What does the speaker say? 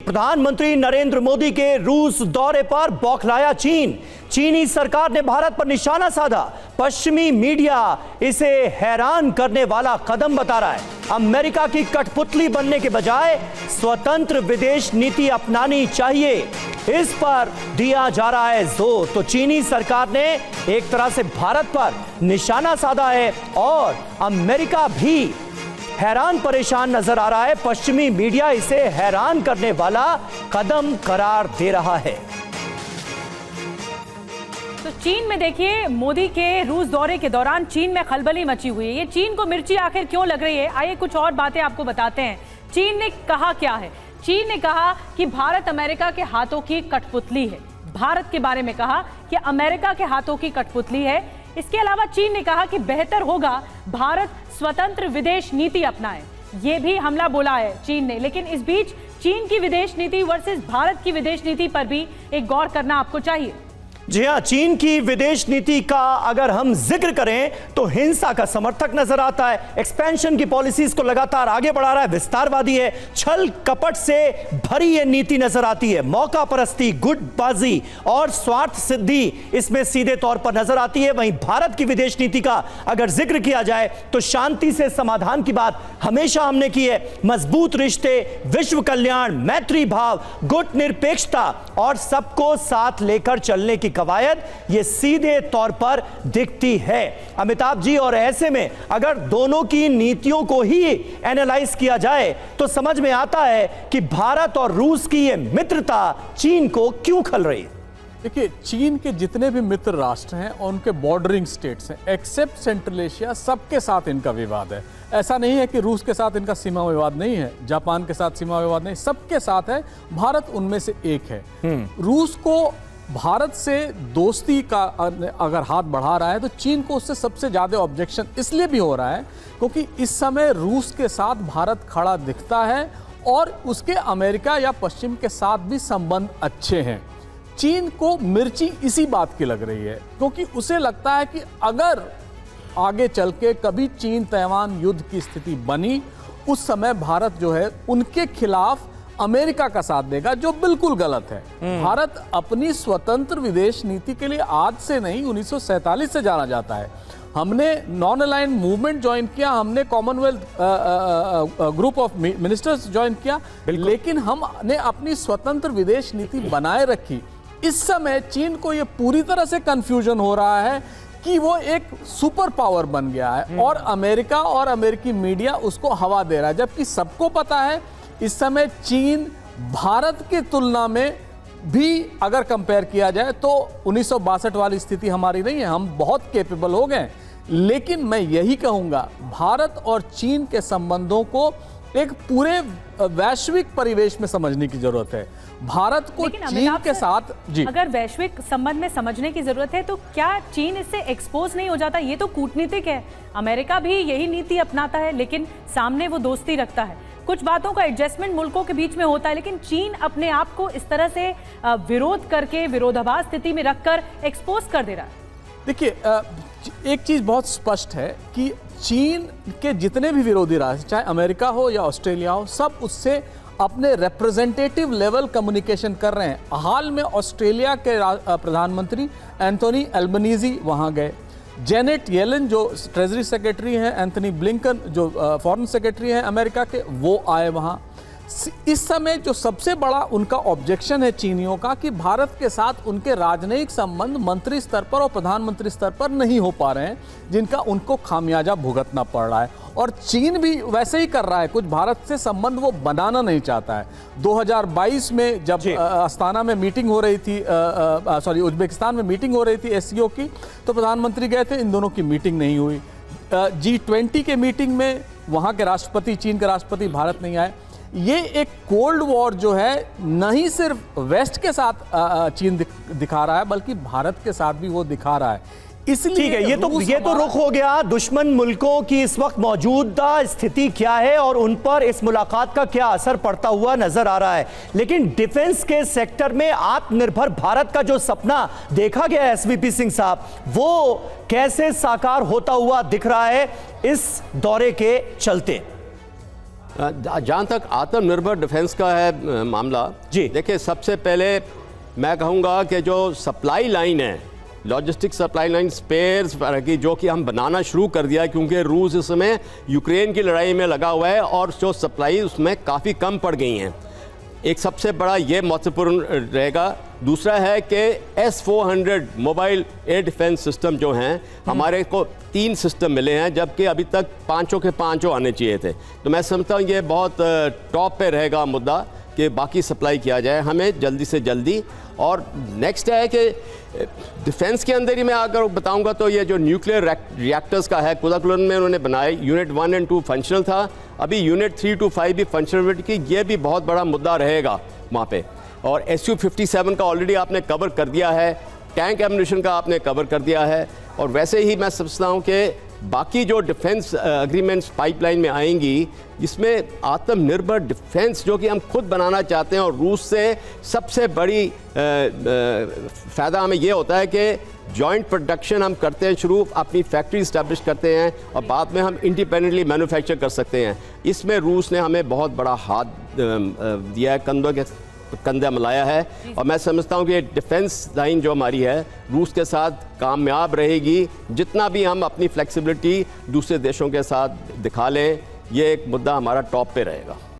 प्रधानमंत्री नरेंद्र मोदी के रूस दौरे पर बौखलाया चीन। चीनी सरकार ने भारत पर निशाना साधा। पश्चिमी मीडिया इसे हैरान करने वाला कदम बता रहा है। अमेरिका की कठपुतली बनने के बजाय स्वतंत्र विदेश नीति अपनानी चाहिए, इस पर दिया जा रहा है जोर। तो चीनी सरकार ने एक तरह से भारत पर निशाना साधा है और अमेरिका भी हैरान परेशान नजर आ रहा है। पश्चिमी मीडिया इसे हैरान करने वाला कदम करार दे रहा है। तो चीन में देखिए, मोदी के रूस दौरे के दौरान चीन में खलबली मची हुई है। ये चीन को मिर्ची आखिर क्यों लग रही है, आइए कुछ और बातें आपको बताते हैं। चीन ने कहा क्या है? चीन ने कहा कि भारत अमेरिका के हाथों की कठपुतली है। भारत के बारे में कहा कि अमेरिका के हाथों की कठपुतली है। इसके अलावा चीन ने कहा कि बेहतर होगा भारत स्वतंत्र विदेश नीति अपनाए। ये भी हमला बोला है चीन ने। लेकिन इस बीच चीन की विदेश नीति वर्सेस भारत की विदेश नीति पर भी एक गौर करना आपको चाहिए। जी हां, चीन की विदेश नीति का अगर हम जिक्र करें तो हिंसा का समर्थक नजर आता है, एक्सपेंशन की पॉलिसीज को लगातार आगे बढ़ा रहा है, विस्तारवादी है, छल कपट से भरी यह नीति नजर आती है। मौका परस्ती, गुटबाजी और स्वार्थ सिद्धि इसमें सीधे तौर पर नजर आती है। वहीं भारत की विदेश नीति का अगर जिक्र किया जाए तो शांति से समाधान की बात हमेशा हमने की है। मजबूत रिश्ते, विश्व कल्याण, मैत्री भाव, गुट निरपेक्षता और सबको साथ लेकर चलने की कवायद ये सीधे तौर पर दिखती है अमिताभ जी। और ऐसे में अगर दोनों की नीतियों को ही एनालाइज किया जाए तो समझ में आता है कि भारत और रूस की ये मित्रता चीन को क्यों खल रही है। देखिए, चीन के जितने भी मित्र राष्ट्र हैं और उनके बॉर्डरिंग स्टेट्स हैं, एक्सेप्ट सेंट्रल एशिया, सबके साथ इनका विवाद है। ऐसा नहीं है कि रूस के साथ इनका सीमा विवाद नहीं है, जापान के साथ सीमा विवाद नहीं, सबके साथ है। भारत उनमें से एक है। रूस को भारत से दोस्ती का अगर हाथ बढ़ा रहा है तो चीन को उससे सबसे ज़्यादा ऑब्जेक्शन इसलिए भी हो रहा है क्योंकि इस समय रूस के साथ भारत खड़ा दिखता है और उसके अमेरिका या पश्चिम के साथ भी संबंध अच्छे हैं। चीन को मिर्ची इसी बात की लग रही है क्योंकि उसे लगता है कि अगर आगे चल के कभी चीन ताइवान युद्ध की स्थिति बनी, उस समय भारत जो है उनके खिलाफ अमेरिका का साथ देगा, जो बिल्कुल गलत है। भारत अपनी स्वतंत्र विदेश नीति के लिए आज से नहीं 1947 से जाना जाता है। हमने नॉन अलाइंड मूवमेंट ज्वाइन किया, हमने Commonwealth group of ministers join किया, लेकिन हमने अपनी स्वतंत्र विदेश नीति बनाए रखी। इस समय चीन को यह पूरी तरह से कंफ्यूजन हो रहा है कि वो एक सुपर पावर बन गया है और अमेरिका और अमेरिकी मीडिया उसको हवा दे रहा है, जबकि सबको पता है इस समय चीन भारत की तुलना में भी अगर कंपेयर किया जाए तो 1962 वाली स्थिति हमारी नहीं है, हम बहुत कैपेबल हो गए। लेकिन मैं यही कहूंगा, भारत और चीन के संबंधों को एक पूरे वैश्विक परिवेश में समझने की जरूरत है। भारत को चीन के साथ जी अगर वैश्विक संबंध में समझने की जरूरत है तो क्या चीन इससे एक्सपोज नहीं हो जाता? ये तो कूटनीतिक है, अमेरिका भी यही नीति अपनाता है लेकिन सामने वो दोस्ती रखता है। कुछ बातों का एडजस्टमेंट मुल्कों के बीच में होता है, लेकिन चीन अपने आप को इस तरह से विरोध करके, विरोधाभास स्थिति में रखकर एक्सपोज कर दे रहा है। देखिए, एक चीज बहुत स्पष्ट है कि चीन के जितने भी विरोधी राष्ट्र, चाहे अमेरिका हो या ऑस्ट्रेलिया हो, सब उससे अपने रिप्रेजेंटेटिव लेवल कम्युनिकेशन कर रहे हैं। हाल में ऑस्ट्रेलिया के प्रधानमंत्री एंथोनी एल्बनीजी वहां गए, जेनेट येलन जो ट्रेजरी सेक्रेटरी हैं, एंथनी ब्लिंकन जो फॉरेन सेक्रेटरी हैं अमेरिका के, वो आए वहां। इस समय जो सबसे बड़ा उनका ऑब्जेक्शन है चीनियों का कि भारत के साथ उनके राजनयिक संबंध मंत्री स्तर पर और प्रधानमंत्री स्तर पर नहीं हो पा रहे हैं, जिनका उनको खामियाजा भुगतना पड़ रहा है। और चीन भी वैसे ही कर रहा है, कुछ भारत से संबंध वो बनाना नहीं चाहता है। 2022 में जब अस्ताना में मीटिंग हो रही थी, उज्बेकिस्तान में मीटिंग हो रही थी एससीओ की, तो प्रधानमंत्री गए थे, इन दोनों की मीटिंग नहीं हुई। G20 के मीटिंग में वहाँ के राष्ट्रपति, चीन के राष्ट्रपति भारत नहीं आए। ये एक कोल्ड वॉर जो है नहीं सिर्फ वेस्ट के साथ चीन दिखा रहा है, बल्कि भारत के साथ भी वो दिखा रहा है। इसलिए ठीक है, ये तो रुख हो गया दुश्मन मुल्कों की इस वक्त मौजूदा स्थिति क्या है और उन पर इस मुलाकात का क्या असर पड़ता हुआ नजर आ रहा है। लेकिन डिफेंस के सेक्टर में आत्मनिर्भर भारत का जो सपना देखा गया है एसवीपी सिंह साहब, वो कैसे साकार होता हुआ दिख रहा है इस दौरे के चलते? जहाँ तक आत्मनिर्भर डिफेंस का है मामला जी। देखिए, सबसे पहले मैं कहूँगा कि जो सप्लाई लाइन है, लॉजिस्टिक सप्लाई लाइन स्पेयर्स की, जो कि हम बनाना शुरू कर दिया है, क्योंकि रूस इस समय यूक्रेन की लड़ाई में लगा हुआ है और जो सप्लाई उसमें काफ़ी कम पड़ गई हैं। एक सबसे बड़ा ये महत्वपूर्ण रहेगा। दूसरा है कि S-400 mobile air defence system जो हैं, हमारे को 3 सिस्टम मिले हैं, जबकि अभी तक 5 के 5 आने चाहिए थे। तो मैं समझता हूँ ये बहुत टॉप पे रहेगा मुद्दा कि बाकी सप्लाई किया जाए हमें जल्दी से जल्दी। और नेक्स्ट है कि डिफेंस के अंदर ही मैं अगर बताऊंगा तो ये जो न्यूक्लियर रिएक्टर्स का है, कुदाकुलन में उन्होंने बनाए, यूनिट 1 और 2 फंक्शनल था, अभी यूनिट 3 to 5 भी फंक्शनलिटी की, ये भी बहुत बड़ा मुद्दा रहेगा वहाँ पे। और Su-57 का ऑलरेडी आपने कवर कर दिया है, टैंक एम्यूनिशन का आपने कवर कर दिया है, और वैसे ही मैं समझता हूँ कि बाकी जो डिफेंस एग्रीमेंट्स पाइपलाइन में आएंगी, जिसमें आत्मनिर्भर डिफेंस जो कि हम खुद बनाना चाहते हैं, और रूस से सबसे बड़ी फ़ायदा हमें ये होता है कि जॉइंट प्रोडक्शन हम करते हैं शुरू, अपनी फैक्ट्री इस्टेब्लिश करते हैं और बाद में हम इंडिपेंडेंटली मैन्युफैक्चर कर सकते हैं। इसमें रूस ने हमें बहुत बड़ा हाथ दिया है, कंधों के कंधा मिलाया है, और मैं समझता हूँ कि डिफेंस लाइन जो हमारी है रूस के साथ कामयाब रहेगी। जितना भी हम अपनी फ्लेक्सिबिलिटी दूसरे देशों के साथ दिखा लें, ये एक मुद्दा हमारा टॉप पे रहेगा।